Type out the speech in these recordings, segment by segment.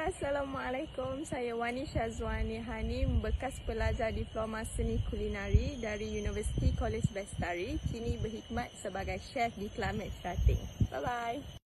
Assalamualaikum. Saya Wani Syazwani Hanim, bekas pelajar Diploma Seni Kulinari dari Universiti College Bestari, kini berkhidmat sebagai chef di Climate Shrating. Bye-bye.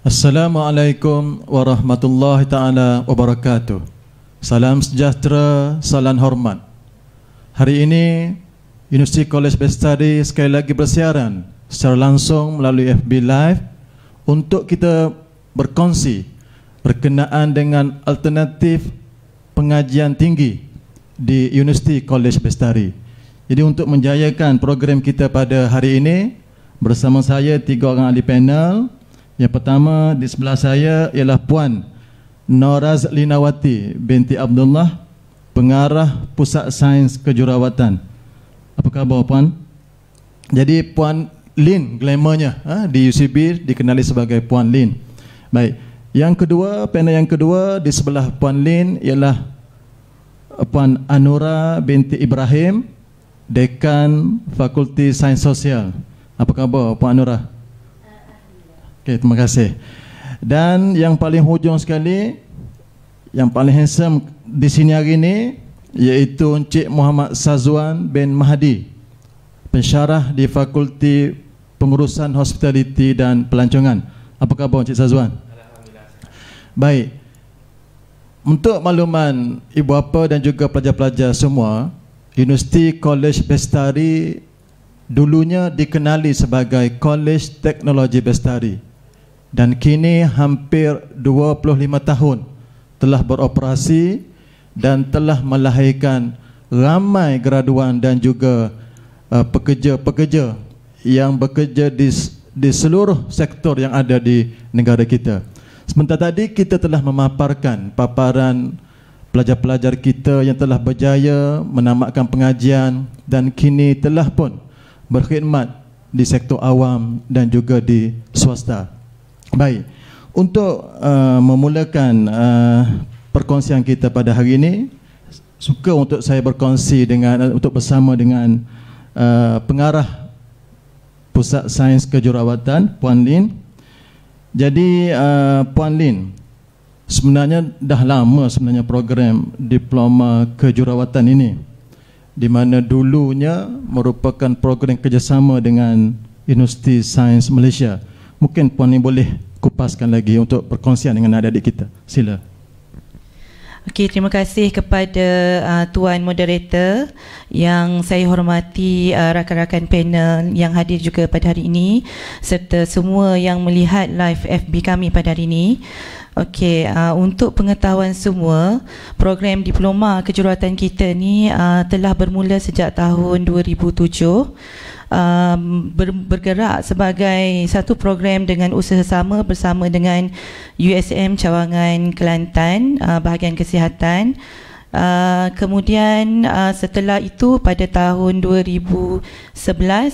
Assalamualaikum warahmatullahi ta'ala wabarakatuh. Salam sejahtera, salam hormat. Hari ini Universiti College Bestari sekali lagi bersiaran secara langsung melalui FB Live untuk kita berkongsi berkenaan dengan alternatif pengajian tinggi di Universiti College Bestari. Jadi untuk menjayakan program kita pada hari ini, bersama saya 3 orang ahli panel. Yang pertama di sebelah saya ialah Puan Noraz Linawati binti Abdullah, Pengarah Pusat Sains Kejurawatan. Apa khabar Puan? Jadi Puan Lin glamournya di UCB dikenali sebagai Puan Lin. Baik. Yang kedua, panel yang kedua di sebelah Puan Lin ialah Puan Anura binti Ibrahim, Dekan Fakulti Sains Sosial. Apa khabar Puan Anura? Okay, terima kasih. Dan yang paling hujung sekali, yang paling handsome di sini hari ini, iaitu Encik Muhammad Sazwan bin Mahdi, pensyarah di Fakulti Pengurusan Hospitality dan Pelancongan. Apa khabar Encik Sazwan? Alhamdulillah. Baik. Untuk makluman ibu bapa dan juga pelajar-pelajar semua, Universiti College Bestari dulunya dikenali sebagai College Teknologi Bestari. Dan kini hampir 25 tahun telah beroperasi dan telah melahirkan ramai graduan dan juga pekerja-pekerja yang bekerja di seluruh sektor yang ada di negara kita. Sebentar tadi kita telah memaparkan paparan pelajar-pelajar kita yang telah berjaya menamatkan pengajian dan kini telah pun berkhidmat di sektor awam dan juga di swasta. Baik, untuk memulakan perkongsian kita pada hari ini, suka untuk saya berkongsi untuk bersama dengan Pengarah Pusat Sains Kejurawatan Puan Lin. Jadi Puan Lin, sebenarnya dah lama sebenarnya program Diploma Kejurawatan ini, di mana dulunya merupakan program kerjasama dengan Universiti Sains Malaysia. Mungkin Puan Lin boleh kupaskan lagi untuk perkongsian dengan adik-adik kita. Sila. Okey, terima kasih kepada Tuan Moderator yang saya hormati, rakan-rakan panel yang hadir juga pada hari ini, serta semua yang melihat live FB kami pada hari ini. Okey, untuk pengetahuan semua, program Diploma Kejuruteraan kita ni telah bermula sejak tahun 2007. Bergerak sebagai satu program dengan usaha sama bersama dengan USM Cawangan Kelantan, bahagian kesihatan. Kemudian setelah itu pada tahun 2011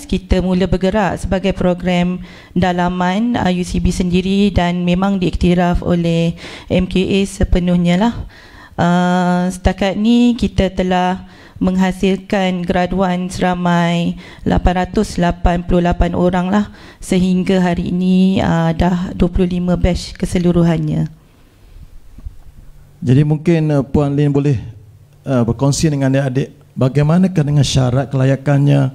kita mula bergerak sebagai program dalaman UCB sendiri dan memang diiktiraf oleh MKA sepenuhnya lah. Setakat ni kita telah menghasilkan graduan seramai 888 orang lah, sehingga hari ini dah 25 batch keseluruhannya. Jadi mungkin Puan Lin boleh berkongsi dengan adik-adik bagaimanakah dengan syarat kelayakannya,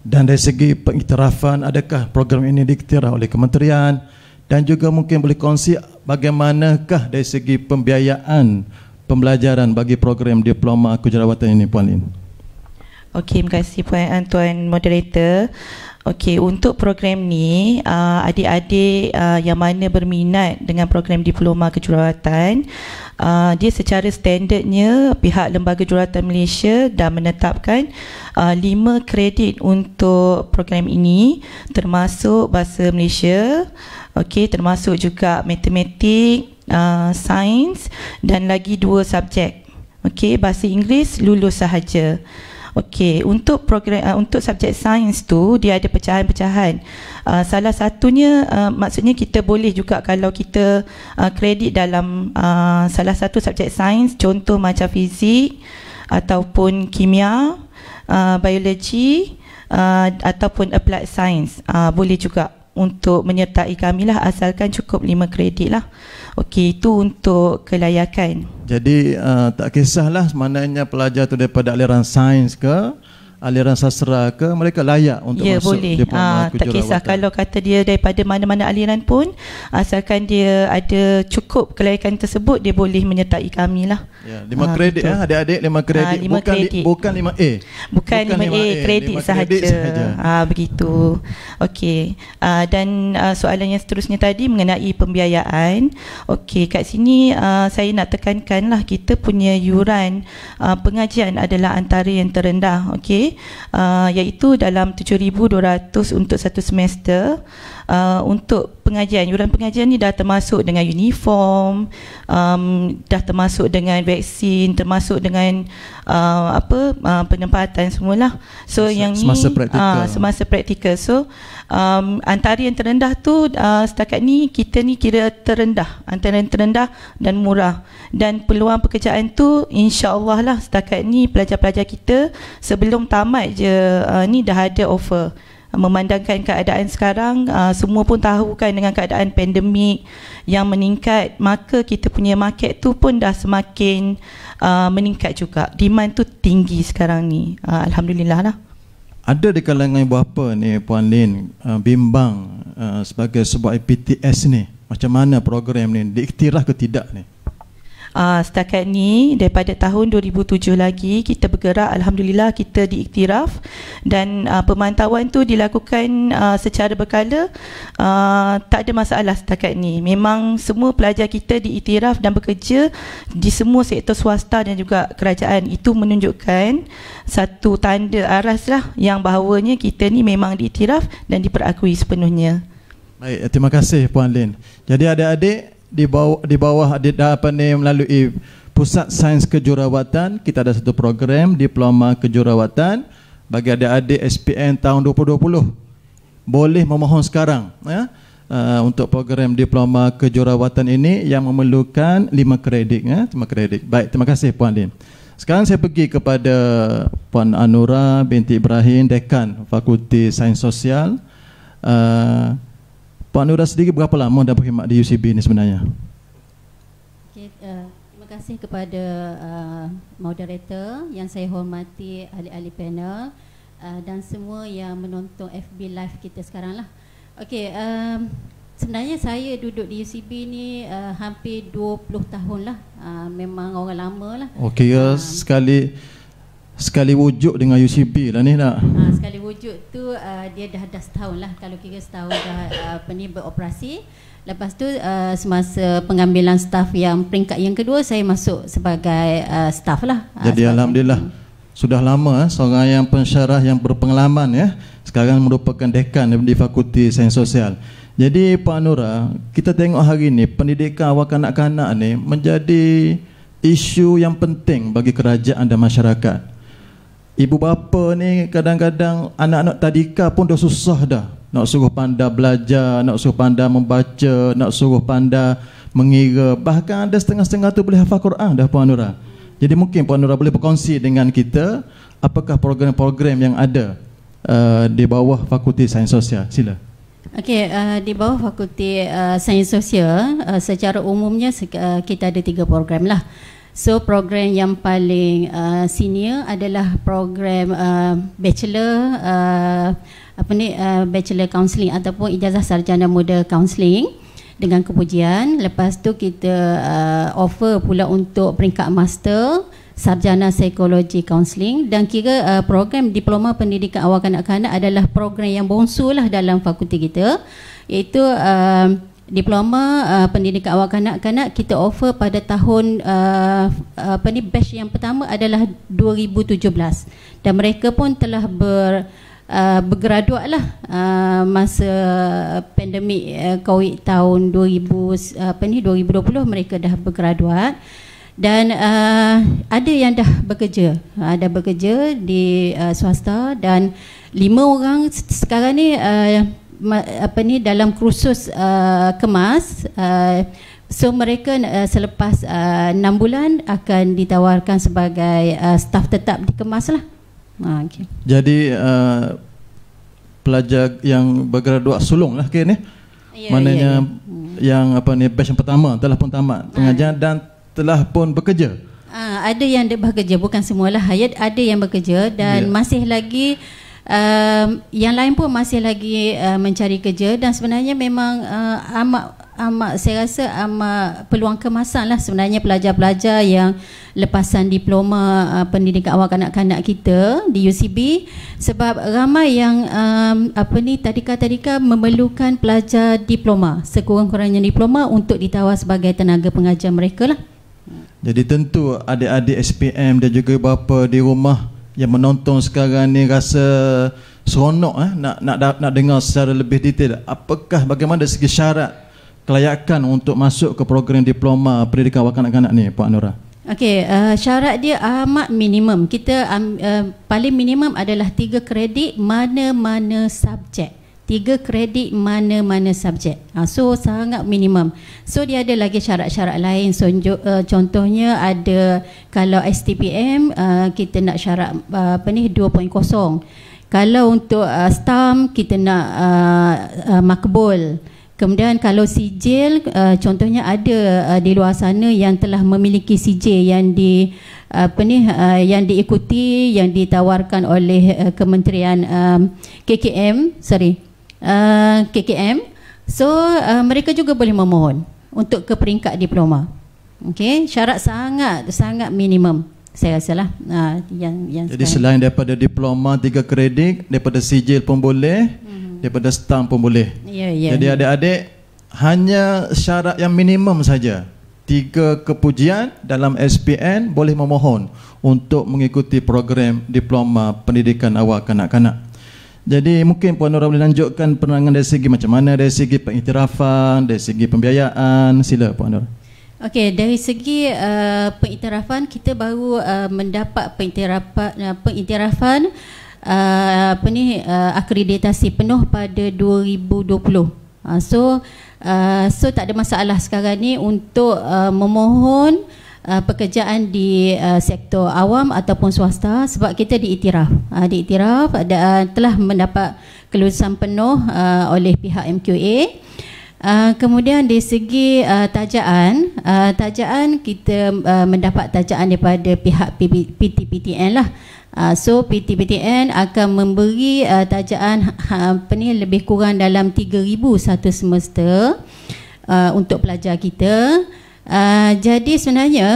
dan dari segi pengiktirafan, adakah program ini diiktiraf oleh kementerian, dan juga mungkin boleh kongsi bagaimanakah dari segi pembiayaan pembelajaran bagi program diploma kejururawatan ini, Puan Lin. Okey, terima kasih Tuan Moderator. Okey, untuk program ni adik-adik yang mana berminat dengan program diploma kejururawatan, dia secara standardnya pihak Lembaga Juratan Malaysia dah menetapkan 5 kredit untuk program ini, termasuk Bahasa Malaysia, okey, termasuk juga matematik, sains dan lagi 2 subjek. Okey, Bahasa Inggeris lulus sahaja. Okey, untuk program untuk subjek sains tu dia ada pecahan-pecahan. Salah satunya maksudnya kita boleh juga kalau kita kredit dalam salah satu subjek sains, contoh macam fizik ataupun kimia, biologi ataupun applied science, boleh juga untuk menyertai kami lah, asalkan cukup 5 kredit lah. Okey, itu untuk kelayakan. Jadi tak kisahlah maknanya pelajar tu daripada aliran sains ke aliran sastra ke, mereka layak untuk masuk boleh. diploma kejururawatan. Tak kisah kalau kata dia daripada mana-mana aliran pun, asalkan dia ada cukup kelayakan tersebut, dia boleh menyertai kami lah. Ya, 5 kredit adik-adik, 5 kredit. 5 kredit. Bukan 5A. Bukan 5A, kredit sahaja. Begitu. Okey. Dan soalan yang seterusnya tadi mengenai pembiayaan. Okey, kat sini saya nak tekankan lah, kita punya yuran pengajian adalah antara yang terendah. Okey. Iaitu dalam 7,200 untuk satu semester. Untuk pengajian, yuran pengajian ni dah termasuk dengan uniform, dah termasuk dengan vaksin, termasuk dengan penempatan semualah. So yang ni semasa praktikal. So antara yang terendah tu setakat ni kita ni kira terendah, antara yang terendah dan murah. Dan peluang pekerjaan tu insya-Allah lah, setakat ni pelajar-pelajar kita sebelum tamat je ni dah ada offer. Memandangkan keadaan sekarang, semua pun tahu kan dengan keadaan pandemik yang meningkat, maka kita punya market tu pun dah semakin meningkat juga. Demand tu tinggi sekarang ni. Alhamdulillah lah. Ada di kalangan ibu bapa ni, Puan Lin, bimbang sebagai sebuah PTS ni, macam mana program ni, diiktiraf ke tidak ni? Setakat ni daripada tahun 2007 lagi kita bergerak, alhamdulillah kita diiktiraf, dan pemantauan tu dilakukan secara berkala. Tak ada masalah setakat ni. Memang semua pelajar kita diiktiraf dan bekerja di semua sektor swasta dan juga kerajaan. Itu menunjukkan satu tanda aras lah yang bahawanya kita ni memang diiktiraf dan diperakui sepenuhnya. Baik, terima kasih Puan Lin. Jadi adik-adik di bawah melalui Pusat Sains Kejururawatan, kita ada satu program diploma kejururawatan bagi adik-adik SPM tahun 2020. Boleh memohon sekarang ya, untuk program diploma kejururawatan ini yang memerlukan 5 kredit ya, 5 kredit. Baik, terima kasih Puan Lin. Sekarang saya pergi kepada Puan Anura binti Ibrahim, Dekan Fakulti Sains Sosial. Puan Nura sendiri berapa lama dah berkhidmat di UCB ni sebenarnya? Okay, terima kasih kepada moderator yang saya hormati, ahli-ahli panel dan semua yang menonton FB live kita sekarang lah. Okey, sebenarnya saya duduk di UCB ni hampir 20 tahun lah. Memang orang lama lah. Okey, sekali wujud dengan UCB lah ni nak. Sekali wujud tu dia dah setahun lah, kalau kira setahun dah beroperasi. Lepas tu semasa pengambilan staf yang peringkat yang kedua, saya masuk sebagai staf lah. Jadi alhamdulillah sudah lama seorang yang pensyarah yang berpengalaman ya, sekarang merupakan dekan di Fakulti Sains Sosial. Jadi Pak Nura, kita tengok hari ni pendidikan awal kanak-kanak ni menjadi isu yang penting bagi kerajaan dan masyarakat. Ibu bapa ni kadang-kadang anak-anak tadika pun dah susah dah. Nak suruh pandai belajar, nak suruh pandai membaca, nak suruh pandai mengira. Bahkan ada setengah-setengah tu boleh hafal Quran dah Puan Nura. Jadi mungkin Puan Nura boleh berkongsi dengan kita apakah program-program yang ada di bawah Fakulti Sains Sosial. Sila. Okey, di bawah Fakulti Sains Sosial secara umumnya kita ada 3 program lah. So program yang paling senior adalah program bachelor bachelor counselling ataupun ijazah sarjana muda counselling dengan kepujian. Lepas tu kita offer pula untuk peringkat master sarjana psikologi counselling, dan kira program diploma pendidikan awal kanak-kanak adalah program yang bongsu lah dalam fakulti kita, iaitu diploma pendidikan awal kanak-kanak kita offer pada tahun batch yang pertama adalah 2017, dan mereka pun telah bergraduat lah masa pandemik COVID tahun 2020 mereka dah bergraduat, dan ada yang dah bekerja, di swasta, dan 5 orang sekarang ni dalam kursus kemas. So mereka selepas 6 bulan akan ditawarkan sebagai staf tetap di kemas lah. Okay. Jadi pelajar yang bergraduat sulung lah ni. Maknanya yang batch yang pertama telah pun tamat pengajian dan telah pun bekerja. Ada yang bekerja, bukan semualah. Ada yang bekerja dan masih lagi yang lain pun masih lagi mencari kerja, dan sebenarnya memang amat saya rasa amat peluang kemasan lah sebenarnya pelajar-pelajar yang lepasan diploma pendidikan awal kanak-kanak kita di UCB, sebab ramai yang tadika memerlukan pelajar diploma, sekurang-kurangnya diploma untuk ditawar sebagai tenaga pengajar mereka lah. Jadi tentu adik-adik SPM dan juga bapa di rumah yang menonton sekarang ni rasa seronok nak dengar secara lebih detail bagaimana dari segi syarat kelayakan untuk masuk ke program diploma pendidikan awal kanak-kanak ni, Puan Anura. Okey, syarat dia amat minimum. Kita paling minimum adalah 3 kredit mana-mana subjek. 3 kredit mana-mana subjek. So sangat minimum. So dia ada lagi syarat-syarat lain. So, contohnya ada kalau STPM kita nak syarat 2.0. Kalau untuk STAM kita nak makbul. Kemudian kalau sijil, contohnya ada di luar sana yang telah memiliki sijil yang yang diikuti, yang ditawarkan oleh Kementerian KKM. So mereka juga boleh memohon untuk ke peringkat diploma. Okey, syarat sangat minimum saya rasalah. Yang jadi selain daripada diploma 3 kredit, daripada sijil pun boleh, daripada STAM pun boleh. Jadi adik-adik hanya syarat yang minimum saja. 3 kepujian dalam SPN boleh memohon untuk mengikuti program diploma pendidikan awal kanak-kanak. Jadi mungkin Puan Nora boleh lanjutkan penerangan dari segi macam mana, dari segi pengiktirafan, dari segi pembiayaan. Sila Puan Nora. Okey, dari segi pengiktirafan kita baru mendapat pengiktirafan akreditasi penuh pada 2020. So tak ada masalah sekarang ni untuk memohon pekerjaan di sektor awam ataupun swasta, sebab kita diiktiraf dan telah mendapat kelulusan penuh oleh pihak MQA. Kemudian dari segi tajaan kita mendapat tajaan daripada pihak PTPTN lah. So PTPTN akan memberi tajaan lebih kurang dalam 3,000 satu semester untuk pelajar kita. Jadi sebenarnya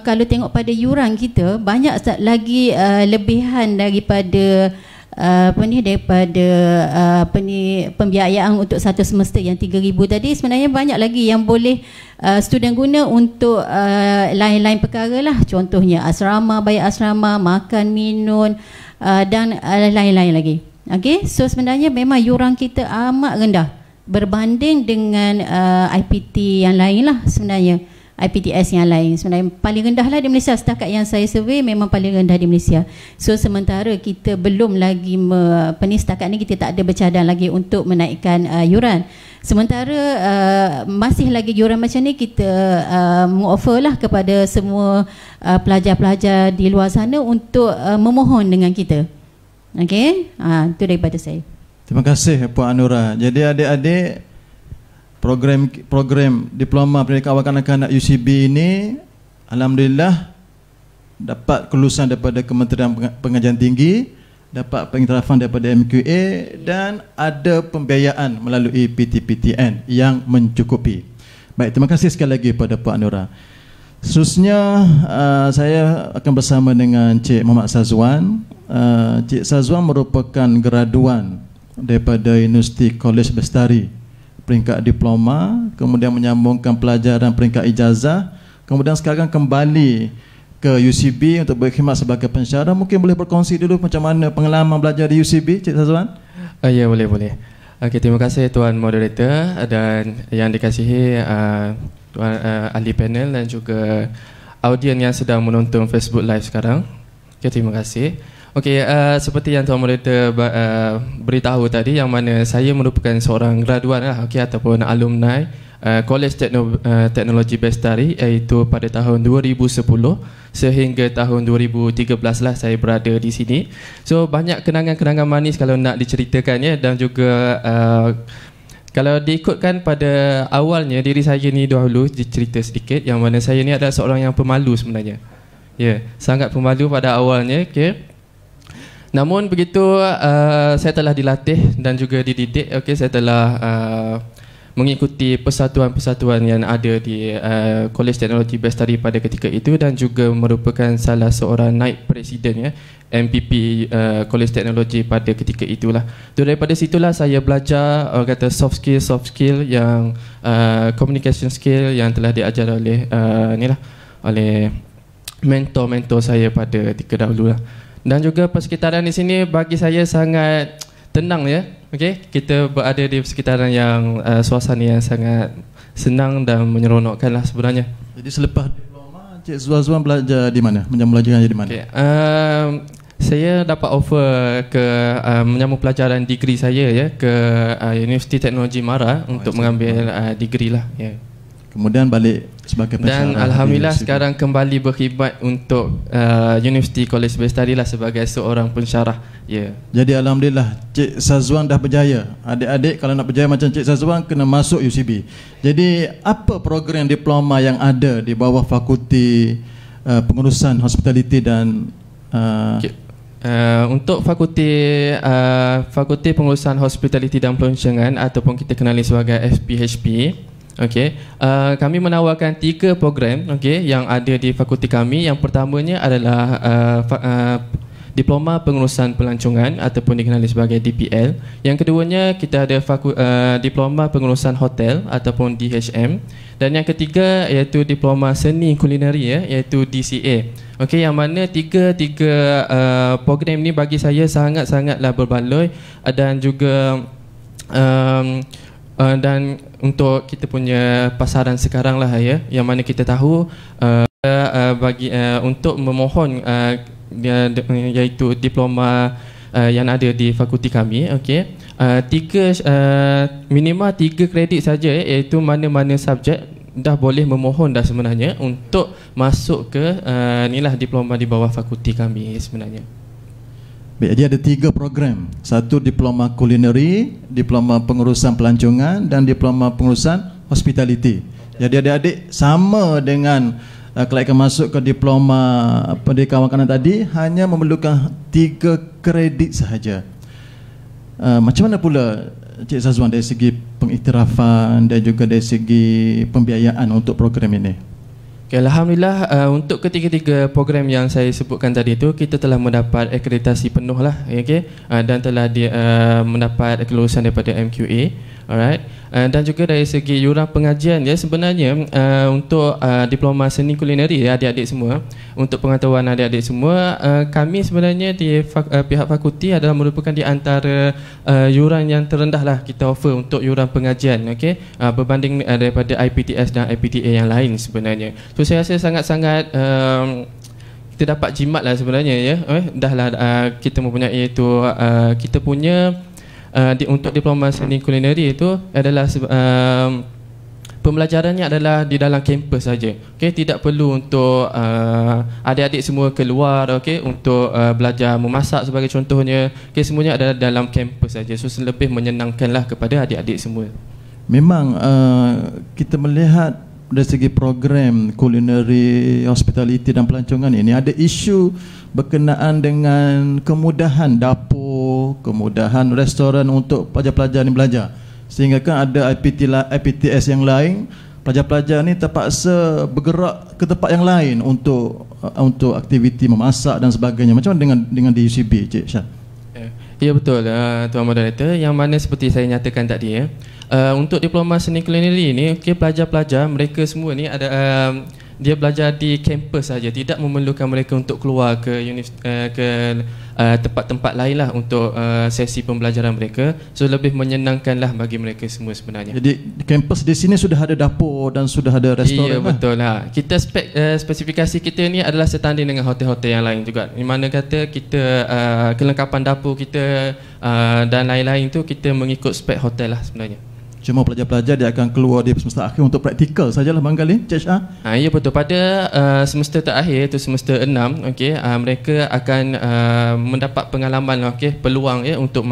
kalau tengok pada yuran kita, banyak lagi lebihan daripada pembiayaan untuk satu semester yang 3,000 tadi. Sebenarnya banyak lagi yang boleh student guna untuk lain-lain perkara lah. Contohnya asrama, bayar asrama, makan, minum dan lain-lain lagi. Okay? So sebenarnya memang yuran kita amat rendah berbanding dengan IPT yang lain lah sebenarnya. IPTS yang lain sebenarnya paling rendah lah di Malaysia. Setakat yang saya survey memang paling rendah di Malaysia. So sementara kita belum lagi setakat ni kita tak ada bercadang lagi untuk menaikkan yuran. Sementara masih lagi yuran macam ni kita mengoffer lah kepada semua pelajar-pelajar di luar sana untuk memohon dengan kita. Okey, itu daripada saya. Terima kasih Puan Anura. Jadi adik-adik, program diploma pendidikan awal kanak-kanak UCB ini alhamdulillah dapat kelulusan daripada Kementerian Pengajian Tinggi, dapat pengiktirafan daripada MQA dan ada pembiayaan melalui PTPTN yang mencukupi. Baik, terima kasih sekali lagi kepada Puan Nora. Seterusnya saya akan bersama dengan Cik Muhammad Sazwan. Cik Sazwan merupakan graduan daripada Universiti College Bestari peringkat diploma, kemudian menyambungkan pelajaran peringkat ijazah, kemudian sekarang kembali ke UCB untuk berkhidmat sebagai pensyarah. Mungkin boleh berkongsi dulu macam mana pengalaman belajar di UCB, Cik Sazwan? Ya, boleh. Okey, terima kasih Tuan Moderator dan yang dikasihi Tuan ahli panel dan juga audien yang sedang menonton Facebook Live sekarang. Okey, terima kasih. Okey, seperti yang Tuan Moderator beritahu tadi, yang mana saya merupakan seorang graduan ataupun alumni College Teknologi Bestari, iaitu pada tahun 2010 sehingga tahun 2013 lah saya berada di sini. So banyak kenangan-kenangan manis kalau nak diceritakannya, dan juga kalau diikutkan pada awalnya diri saya ni dahulu dicerita sedikit, yang mana saya ni adalah seorang yang pemalu sebenarnya. Ya, sangat pemalu pada awalnya. Okey. Namun begitu saya telah dilatih dan juga dididik. Okey, saya telah mengikuti persatuan-persatuan yang ada di College Teknologi Bestari pada ketika itu, dan juga merupakan salah seorang naib presiden MPP College Teknologi pada ketika itulah. So, daripada situlah saya belajar kata soft skill yang communication skill yang telah diajar oleh oleh mentor-mentor saya pada ketika dahulu lah. Dan juga persekitaran di sini bagi saya sangat tenang ya. Okey, kita berada di sekitaran yang suasana yang sangat senang dan menyeronokkan lah sebenarnya. Jadi selepas diploma, Cik Sazwan belajar di mana? Menyambung pelajaran di mana? Okay. Saya dapat offer ke menyambung pelajaran degree saya ke Universiti Teknologi Mara untuk mengambil degree lah. Yeah. Kemudian balik sebagai pensyarah. Dan alhamdulillah sekarang kembali berkhidmat untuk Universiti College Bestari lah sebagai seorang pensyarah. Ya. Jadi alhamdulillah Cik Sazwan dah berjaya. Adik-adik kalau nak berjaya macam Cik Sazwan kena masuk UCB. Jadi apa program diploma yang ada di bawah Fakulti Pengurusan Hospitality dan untuk Fakulti Pengurusan Hospitality dan Pelancongan ataupun kita kenali sebagai FPHP. Okey, kami menawarkan 3 program yang ada di fakulti kami. Yang pertamanya adalah Diploma Pengurusan Pelancongan ataupun dikenali sebagai DPL. Yang keduanya kita ada Diploma Pengurusan Hotel ataupun DHM. Dan yang ketiga iaitu Diploma Seni Kulineri iaitu DCA. Okey, yang mana tiga program ni bagi saya sangat-sangatlah berbaloi dan juga dan untuk kita punya pasaran sekarang lah yang mana kita tahu untuk memohon iaitu diploma yang ada di fakulti kami, minimal 3 kredit saja iaitu mana-mana subjek dah boleh memohon dah sebenarnya untuk masuk ke diploma di bawah fakulti kami sebenarnya. Baik, jadi ada 3 program. Satu diploma kulineri, diploma pengurusan pelancongan dan diploma pengurusan hospitality. Jadi adik-adik sama dengan kalau akan masuk ke diploma pendidikan kawanan tadi hanya memerlukan 3 kredit sahaja. Macam mana pula Cik Sazwan dari segi pengiktirafan dan juga dari segi pembiayaan untuk program ini? Okay, alhamdulillah untuk ketiga-tiga program yang saya sebutkan tadi itu kita telah mendapat akreditasi penuh lah, dan telah mendapat kelulusan daripada MQA, alright. Dan juga dari segi yuran pengajian sebenarnya untuk diploma seni kulineri adik-adik semua, untuk pengetahuan adik-adik semua, kami sebenarnya di pihak fakulti adalah merupakan di antara yuran yang terendah lah kita offer untuk yuran pengajian, berbanding daripada IPTS dan IPTA yang lain sebenarnya. So saya rasa sangat-sangat kita dapat jimat lah sebenarnya dah lah kita mempunyai itu kita punya untuk diploma seni kulineri itu adalah pembelajarannya adalah di dalam kampus saja. Tidak perlu untuk adik-adik semua keluar untuk belajar memasak sebagai contohnya. Semuanya adalah dalam kampus saja. So lebih menyenangkanlah kepada adik-adik semua. Memang kita melihat dari segi program culinary, hospitality dan pelancongan ini ada isu berkenaan dengan kemudahan dapur, kemudahan restoran untuk pelajar-pelajar ni belajar. Sehingga kan ada IPTS yang lain, pelajar-pelajar ni terpaksa bergerak ke tempat yang lain untuk aktiviti memasak dan sebagainya. Macam mana dengan di UCB, Cik Syah? Ya betul, Tuan Moderator. Yang mana seperti saya nyatakan tadi, untuk diploma seni kulineri ni, pelajar-pelajar mereka semua ni ada dia belajar di kampus saja, tidak memerlukan mereka untuk keluar ke tempat-tempat lain lah untuk sesi pembelajaran mereka. So lebih menyenangkanlah bagi mereka semua sebenarnya. Jadi kampus di sini sudah ada dapur dan sudah ada restoran. Ya betul lah. Kita spesifikasi kita ni adalah setanding dengan hotel-hotel yang lain juga. Di mana kata kita kelengkapan dapur kita dan lain-lain tu kita mengikut spek hotel lah sebenarnya. Cuma pelajar-pelajar dia akan keluar di semester akhir untuk praktikal sajalah barangkali, Cik Syah. Ya betul. Pada semester terakhir iaitu semester 6, mereka akan mendapat pengalaman, peluang untuk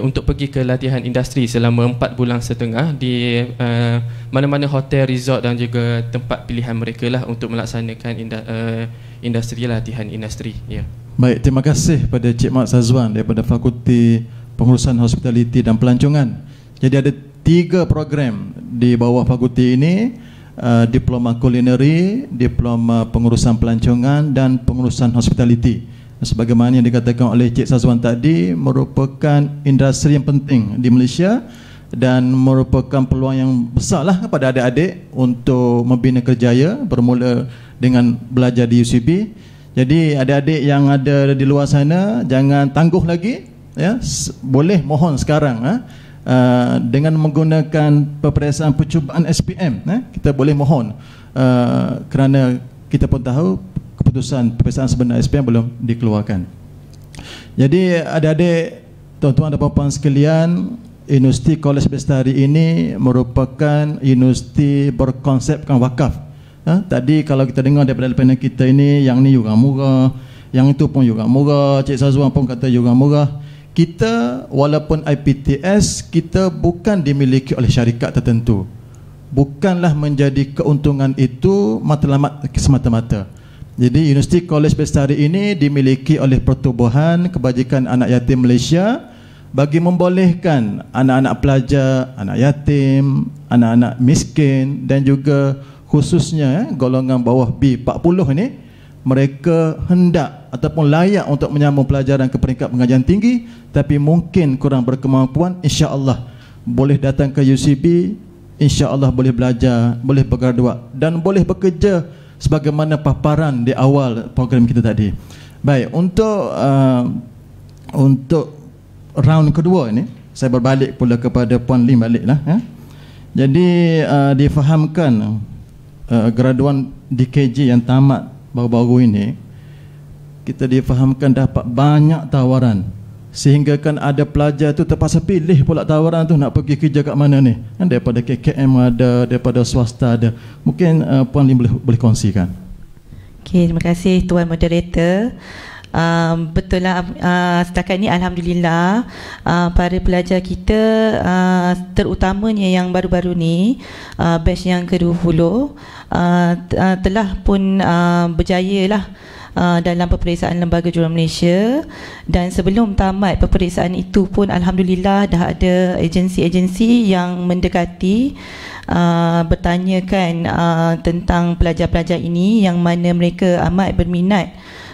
untuk pergi ke latihan industri selama 4 bulan setengah di mana-mana hotel, resort dan juga tempat pilihan mereka lah untuk melaksanakan industri, latihan industri. Ya. Baik, terima kasih pada Cik Mat Sazwan daripada Fakulti Pengurusan Hospitality dan Pelancongan. Jadi ada 3 program di bawah fakulti ini, diploma kulineri, diploma pengurusan pelancongan dan pengurusan hospitality. Sebagaimana yang dikatakan oleh Cik Sazwan tadi, merupakan industri yang penting di Malaysia dan merupakan peluang yang besarlah kepada adik-adik untuk membina kerjaya bermula dengan belajar di UCB. Jadi adik-adik yang ada di luar sana jangan tangguh lagi, ya, boleh mohon sekarang dengan menggunakan peperiksaan percubaan SPM, kita boleh mohon kerana kita pun tahu keputusan peperiksaan sebenar SPM belum dikeluarkan. Jadi adik-adik, tuan-tuan dan puan-puan sekalian, Universiti College Bestari ini merupakan universiti berkonsepkan wakaf. Tadi kalau kita dengar daripada panel kita ini, yang ni juga murah, yang itu pun juga murah, Cik Sazwan pun kata juga murah. Kita walaupun IPTS, kita bukan dimiliki oleh syarikat tertentu. Bukanlah menjadi keuntungan itu matlamat semata-mata. Jadi Universiti College Bestari ini dimiliki oleh Pertubuhan Kebajikan Anak Yatim Malaysia bagi membolehkan anak-anak pelajar, anak yatim, anak-anak miskin dan juga khususnya golongan bawah B40 ini, mereka hendak ataupun layak untuk menyambung pelajaran ke peringkat pengajian tinggi tapi mungkin kurang berkemampuan, insya-Allah boleh datang ke UCB, insya-Allah boleh belajar, boleh bergraduat dan boleh bekerja sebagaimana paparan di awal program kita tadi. Baik, untuk round kedua ini saya berbalik pula kepada Puan Lim baliklah, ya. Jadi difahamkan graduan DKJ yang tamat baru-baru ini, kita difahamkan dapat banyak tawaran sehingga kan ada pelajar tu terpaksa pilih pula tawaran tu nak pergi kerja kat mana ni, daripada KKM ada, daripada swasta ada. Mungkin Puan Lim boleh kongsikan. Okey, terima kasih Tuan Moderator. Betul lah, setakat ni alhamdulillah para pelajar kita, terutamanya yang baru-baru ni, batch yang ke-20 telah pun berjaya lah dalam peperiksaan Lembaga Juruan Malaysia, dan sebelum tamat peperiksaan itu pun alhamdulillah dah ada agensi-agensi yang mendekati bertanyakan tentang pelajar-pelajar ini yang mana mereka amat berminat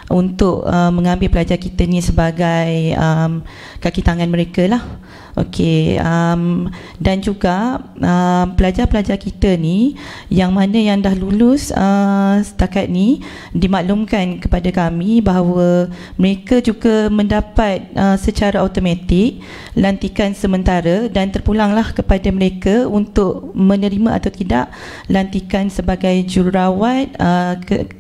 untuk mengambil pelajar kita ni sebagai kaki tangan mereka lah. Okey, dan juga pelajar-pelajar kita ni yang mana yang dah lulus setakat ni, dimaklumkan kepada kami bahawa mereka juga mendapat secara automatik lantikan sementara dan terpulanglah kepada mereka untuk menerima atau tidak lantikan sebagai jururawat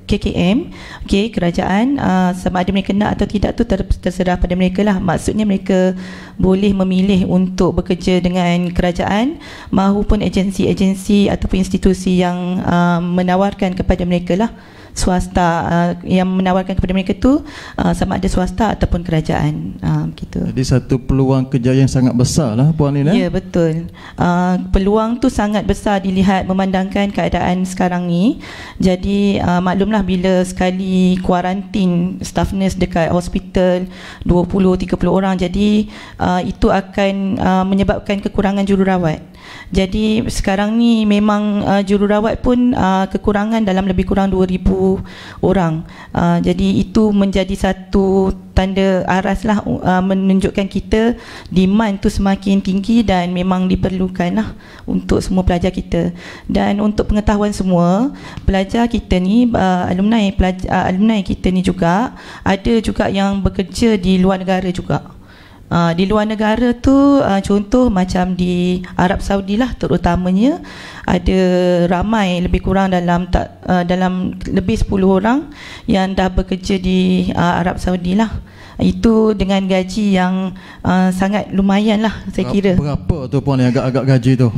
KKM, kerajaan. Sama ada mereka nak atau tidak tu terserah pada mereka lah. Maksudnya mereka boleh memilih untuk bekerja dengan kerajaan maupun agensi-agensi ataupun institusi yang menawarkan kepada mereka lah swasta yang menawarkan kepada mereka tu sama ada swasta ataupun kerajaan gitu. Jadi satu peluang kerja yang sangat besar lah Puan Lin. Ya, betul. Peluang tu sangat besar dilihat memandangkan keadaan sekarang ni. Jadi maklumlah bila sekali kuarantin staff nurse dekat hospital 20-30 orang, jadi itu akan menyebabkan kekurangan jururawat. Jadi sekarang ni memang jururawat pun kekurangan dalam lebih kurang 2,000 orang. Jadi itu menjadi satu tanda aras lah, menunjukkan kita demand tu semakin tinggi dan memang diperlukan lah untuk semua pelajar kita. Dan untuk pengetahuan semua, pelajar kita ni, alumni kita ni juga ada juga yang bekerja di luar negara juga. Di luar negara tu contoh macam di Arab Saudi lah terutamanya, ada ramai lebih kurang dalam lebih 10 orang yang dah bekerja di Arab Saudi lah. Itu dengan gaji yang sangat lumayan lah saya kira. Berapa tu Puan yang agak-agak gaji tu?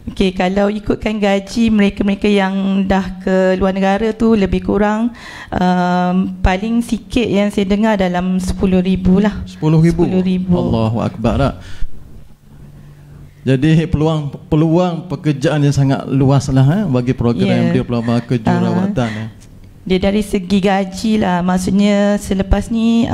Okey, kalau ikutkan gaji mereka-mereka yang dah ke luar negara tu lebih kurang paling sikit yang saya dengar dalam 10,000 lah. 10,000? 10,000. Allahu Akbar tak? Jadi peluang pekerjaan yang sangat luas lah bagi program diploma kejururawatan. Dia dari segi gaji lah, maksudnya selepas ni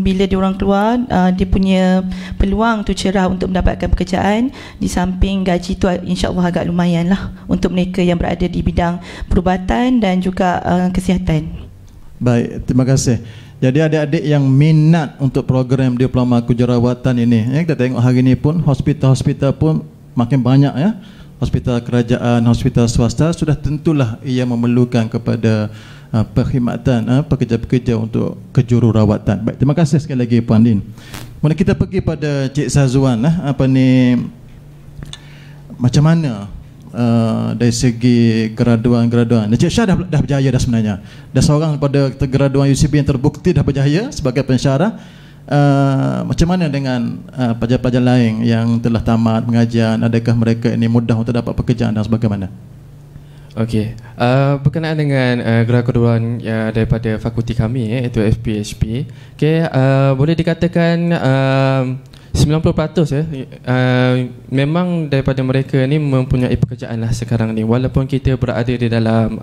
bila diorang keluar dia punya peluang tu cerah untuk mendapatkan pekerjaan. Di samping gaji tu insya-Allah agak lumayan lah untuk mereka yang berada di bidang perubatan dan juga kesihatan. Baik, terima kasih. Jadi adik-adik yang minat untuk program diploma kejururawatan ini, kita tengok hari ini pun hospital-hospital pun makin banyak ya. Hospital kerajaan, hospital swasta sudah tentulah ia memerlukan kepada perkhidmatan pekerja-pekerja untuk kejururawatan. Baik, terima kasih sekali lagi Puan Lin. Kemudian kita pergi pada Cik Sazuan macam mana dari segi graduan. Cik Syah dah berjaya dah sebenarnya. Dah seorang pada graduan UCB yang terbukti dah berjaya sebagai pensyarah. Macam mana dengan pelajar-pelajar lain yang telah tamat pengajian? Adakah mereka ini mudah untuk dapat pekerjaan dan sebagaimana? Okey, berkenaan dengan graduan daripada fakulti kami iaitu FPHP, boleh dikatakan 90% memang daripada mereka ni mempunyai pekerjaan lah sekarang ni, walaupun kita berada di dalam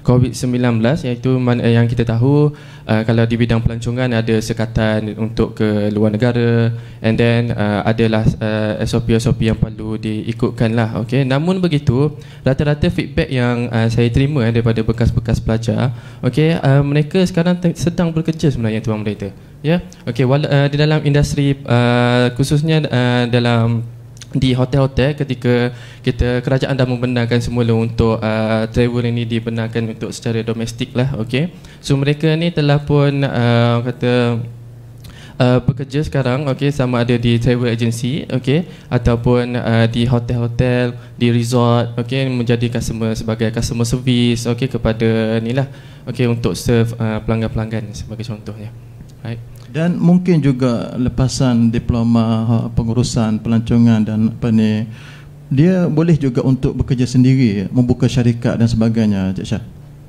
COVID-19, iaitu yang kita tahu kalau di bidang pelancongan ada sekatan untuk ke luar negara, and then adalah SOP-SOP yang perlu diikutkan lah. Okay. Namun begitu, rata-rata feedback yang saya terima daripada bekas-bekas pelajar, mereka sekarang sedang bekerja sebenarnya tuan moderator. Di dalam industri khususnya di hotel-hotel, ketika kerajaan dah membenarkan semula untuk travel ini dibenarkan untuk secara domestik lah. So mereka ni telah pun bekerja sekarang, sama ada di travel agency, ataupun di hotel-hotel, di resort, menjadi sebagai customer service, kepada ni lah, untuk serve pelanggan-pelanggan sebagai contohnya. Right. Dan mungkin juga lepasan diploma pengurusan pelancongan dan dia boleh juga untuk bekerja sendiri, membuka syarikat dan sebagainya, Cik Syah.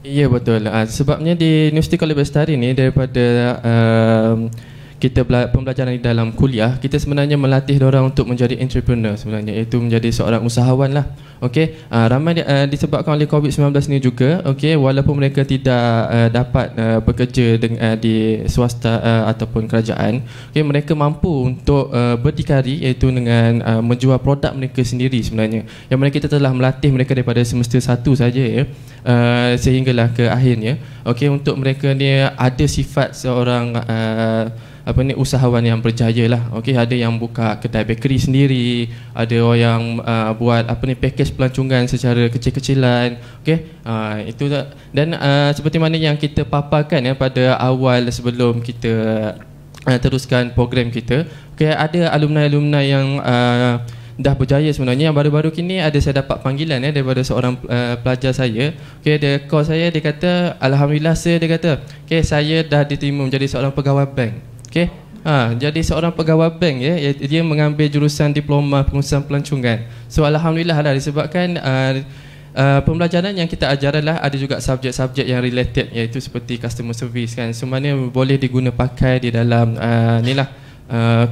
Ya, betul. Sebabnya di Universiti College Bestari ni, daripada kita pembelajaran di dalam kuliah, kita sebenarnya melatih diorang untuk menjadi entrepreneur sebenarnya, iaitu menjadi seorang usahawan lah. Ramai disebabkan oleh COVID-19 ni juga, walaupun mereka tidak dapat bekerja di swasta ataupun kerajaan, mereka mampu untuk berdikari, iaitu dengan menjual produk mereka sendiri sebenarnya, yang kita telah melatih mereka daripada semester 1 saja sehinggalah ke akhirnya. Untuk mereka ni ada sifat seorang usahawan yang berjaya lah. Ada yang buka kedai bakery sendiri, ada orang yang buat package pelancongan secara kecil-kecilan. Itu dan seperti mana yang kita paparkan pada awal sebelum kita teruskan program kita, ada alumni-alumni yang dah berjaya sebenarnya. Yang baru-baru kini saya dapat panggilan daripada seorang pelajar saya. Dia call saya, dia kata, alhamdulillah sir, dia kata, saya dah diterima menjadi seorang pegawai bank. Jadi seorang pegawai bank, dia mengambil jurusan diploma pengurusan pelancongan. So alhamdulillah lah, disebabkan pembelajaran yang kita ajar adalah ada juga subjek-subjek yang related, iaitu seperti customer service kan. Semuanya boleh diguna pakai di dalam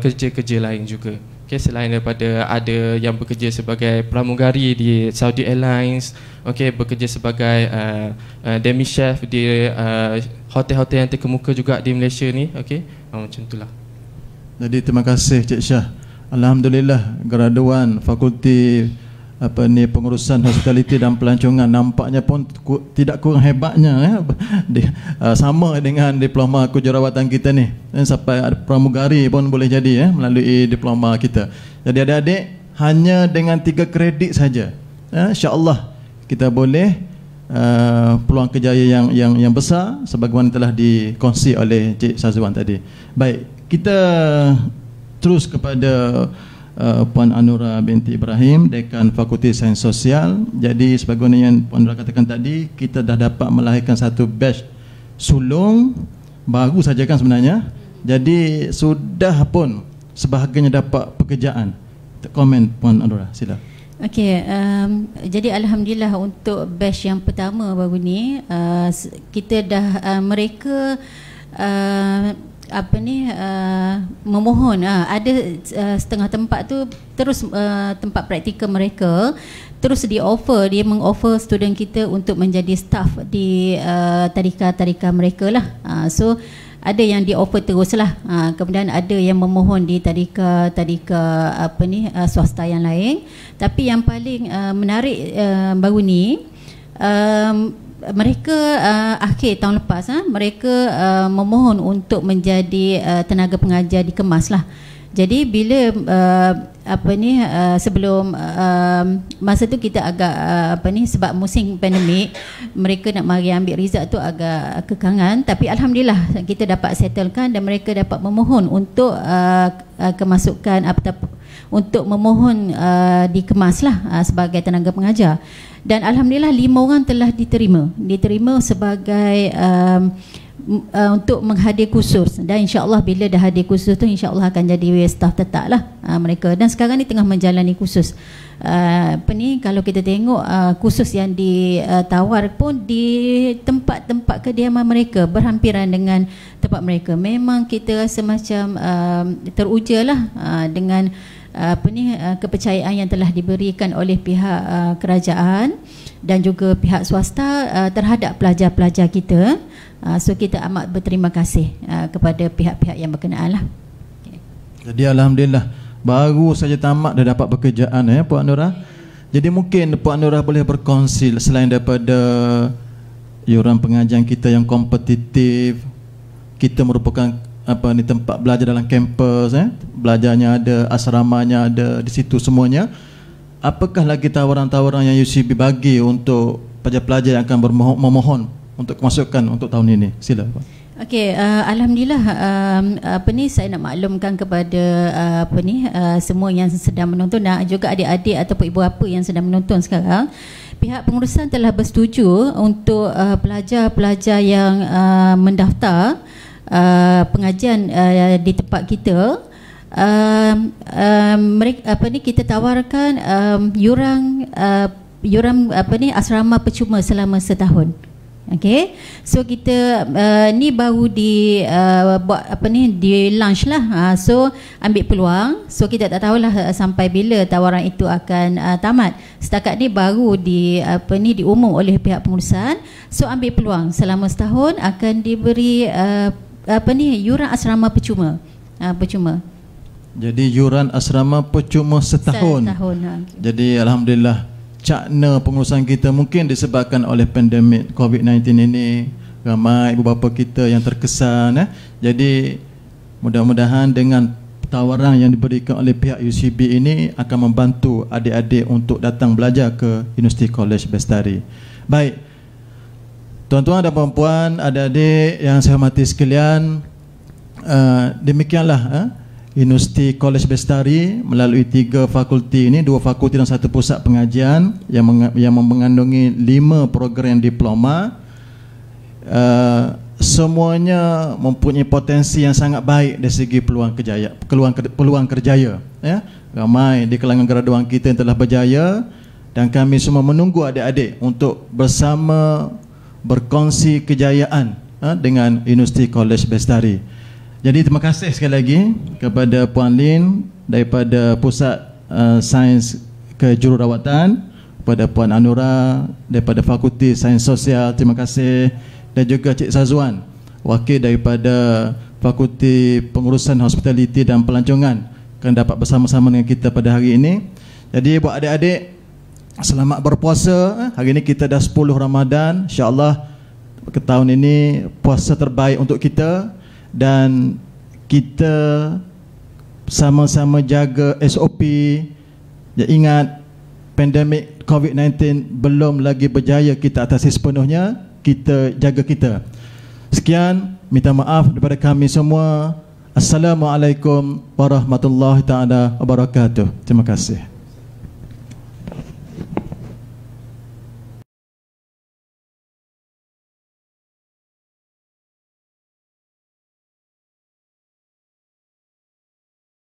kerja-kerja lain juga. Okay, selain daripada ada yang bekerja sebagai pramugari di Saudi Airlines, okay, bekerja sebagai demi chef di hotel-hotel yang terkemuka juga di Malaysia ni, okay, macam itulah. Jadi terima kasih Cik Syah. Alhamdulillah graduan Fakulti pengurusan hospitality dan pelancongan nampaknya pun tidak kurang hebatnya sama dengan diploma kejurawatan kita ni. Sampai ada pramugari pun boleh jadi melalui diploma kita. Jadi adik-adik hanya dengan 3 kredit saja, insya-Allah kita boleh peluang kerjaya yang besar sebagaimana telah dikongsi oleh Cik Syazwan tadi. Baik, kita terus kepada Puan Anura binti Ibrahim, Dekan Fakulti Sains Sosial. Jadi sebagaimana yang Puan Anura katakan tadi, kita dah dapat melahirkan satu batch sulung baru saja kan sebenarnya. Jadi sudah pun sebahagiannya dapat pekerjaan. Komen Puan Anura, sila. Okey, jadi alhamdulillah untuk batch yang pertama baru ni kita dah mereka memohon ada setengah tempat tu terus tempat praktikal mereka terus dia mengoffer student kita untuk menjadi staff di tadika mereka lah. So ada yang di offer teruslah, kemudian ada yang memohon di tadika swasta yang lain. Tapi yang paling menarik baru ni mereka akhir tahun lepas mereka memohon untuk menjadi tenaga pengajar di Kemas lah. Jadi bila sebelum masa tu kita agak sebab musim pandemik mereka nak mari ambil result tu agak kekangan, tapi alhamdulillah kita dapat settlekan dan mereka dapat memohon untuk kemasukan untuk memohon dikemas lah sebagai tenaga pengajar. Dan alhamdulillah 5 orang telah diterima sebagai untuk menghadir kursus, dan insya-Allah bila dah hadir kursus tu insya-Allah akan jadi staff tetap lah mereka. Dan sekarang ni tengah menjalani kursus. Kalau kita tengok kursus yang ditawar pun di tempat-tempat kediaman mereka berhampiran dengan tempat mereka. Memang kita rasa macam teruja lah dengan kepercayaan yang telah diberikan oleh pihak kerajaan dan juga pihak swasta terhadap pelajar-pelajar kita. So kita amat berterima kasih kepada pihak-pihak yang berkenaan lah. Okay. Jadi alhamdulillah baru saja tamat dah dapat pekerjaan Puan Anura. Jadi mungkin Puan Anura boleh berkongsi selain daripada iuran pengajian kita yang kompetitif, kita merupakan tempat belajar dalam kampus, belajarnya ada, asramanya ada di situ semuanya. Apakah lagi tawaran-tawaran yang UCB bagi untuk pelajar-pelajar yang akan memohon untuk kemasukan untuk tahun ini? Sila Pak. Okey, alhamdulillah saya nak maklumkan kepada semua yang sedang menonton dan juga adik-adik ataupun ibu bapa yang sedang menonton sekarang, pihak pengurusan telah bersetuju untuk pelajar-pelajar yang mendaftar pengajian di tempat kita. Kita tawarkan yuran asrama percuma selama setahun. Okey, so kita ni baru buat di launch lah. So ambil peluang. So kita tak tahulah sampai bila tawaran itu akan tamat. Setakat ni baru diumum oleh pihak pengurusan. So ambil peluang selama setahun akan diberi yuran asrama percuma. Jadi yuran asrama percuma setahun. Jadi alhamdulillah cakna pengurusan kita mungkin disebabkan oleh pandemik COVID-19 ini, ramai ibu bapa kita yang terkesan. Jadi mudah-mudahan dengan tawaran yang diberikan oleh pihak UCB ini akan membantu adik-adik untuk datang belajar ke University College Bestari. Baik, tuan-tuan dan puan-puan, adik-adik yang saya hormati sekalian, demikianlah University College Bestari melalui 3 fakulti ini, 2 fakulti dan 1 pusat pengajian yang mengandungi 5 program diploma. Semuanya mempunyai potensi yang sangat baik dari segi peluang kerjaya. Ramai di kalangan graduan kita yang telah berjaya dan kami semua menunggu adik-adik untuk bersama berkongsi kejayaan dengan Universiti College Bestari. Jadi terima kasih sekali lagi kepada Puan Lin daripada Pusat Sains Kejururawatan, kepada Puan Anura daripada Fakulti Sains Sosial, terima kasih, dan juga Cik Sazwan, wakil daripada Fakulti Pengurusan Hospitality dan Pelancongan, akan dapat bersama-sama dengan kita pada hari ini. Jadi buat adik-adik, selamat berpuasa. Hari ini kita dah 10 Ramadan, insya-Allah ke tahun ini puasa terbaik untuk kita, dan kita sama-sama jaga SOP. Ya, ingat pandemik COVID-19 belum lagi berjaya kita atasi sepenuhnya, kita jaga kita. Sekian, minta maaf daripada kami semua. Assalamualaikum warahmatullahi taala wabarakatuh. Terima kasih.